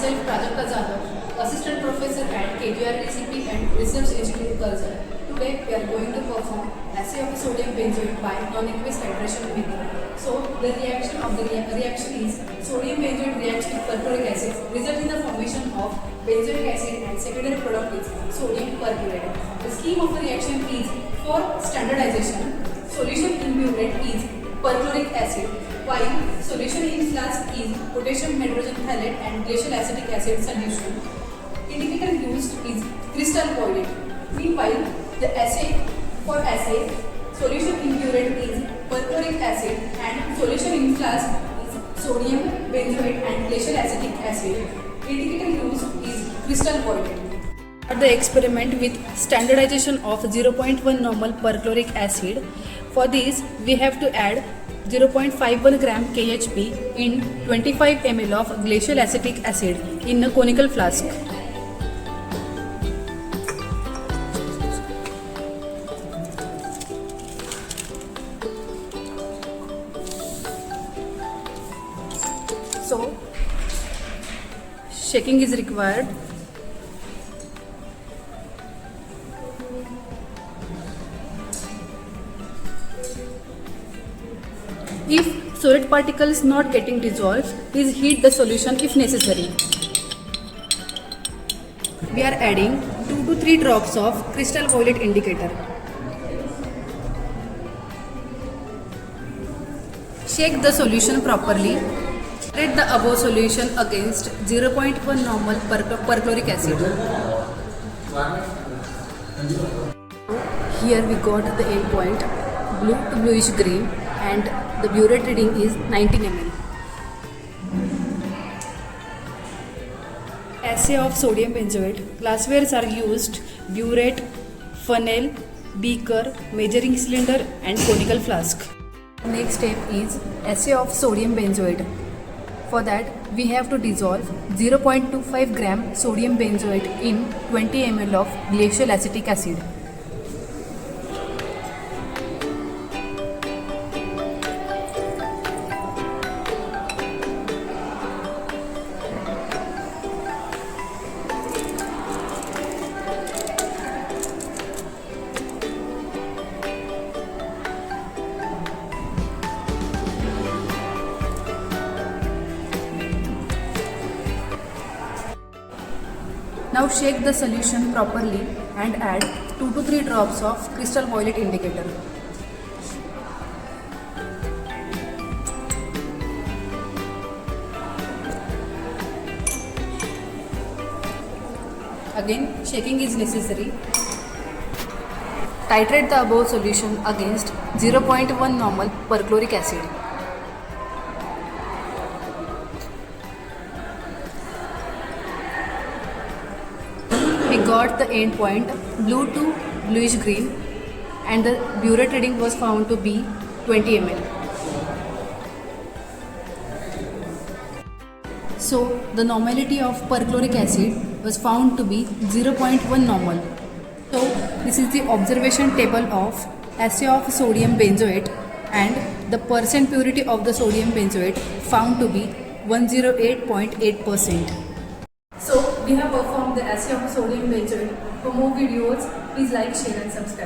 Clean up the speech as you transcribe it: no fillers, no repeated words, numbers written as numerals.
myself Prajakta Jadhav, Assistant Professor at KGRTCP and Research Institute Curzon. Today we are going to perform assay of sodium benzoate by non-aqueous titration method. So the reaction is sodium benzoate reacts with perchloric acid, result in the formation of benzoic acid and secondary product is sodium perchlorate. The scheme of the reaction is for standardization. Solution in burette is perchloric acid, while solution in flask is potassium hydrogen halide and glacial acetic acid solution. Indicator used is crystal coiled. Meanwhile, for assay, solution in burette is perchloric acid and solution in flask is sodium benzoate and glacial acetic acid. Indicator used is crystal coiled. Start the experiment with standardization of 0.1 normal perchloric acid. For this, we have to add 0.51 gram KHP in 25 ml of glacial acetic acid in a conical flask. So, shaking is required. If solid particles not getting dissolved, please heat the solution if necessary. We are adding 2 to 3 drops of crystal violet indicator. Shake the solution properly. Titrate the above solution against 0.1 normal perchloric acid. Here we got the end point, blue to bluish green, and the burette reading is 19 ml. Assay of sodium benzoate. Glasswares are used: burette, funnel, beaker, measuring cylinder, and conical flask. Next step is assay of sodium benzoate. For that, we have to dissolve 0.25 gram sodium benzoate in 20 ml of glacial acetic acid. Now shake the solution properly and add 2 to 3 drops of crystal violet indicator. Again, shaking is necessary. Titrate the above solution against 0.1 normal perchloric acid. We got the end point blue to bluish green and the burette reading was found to be 20 ml. So the normality of perchloric acid was found to be 0.1 normal. So this is the observation table of assay of sodium benzoate, and the percent purity of the sodium benzoate found to be 108.8%. So we have performed the assay of sodium benzoate. For more videos, please like, share and subscribe.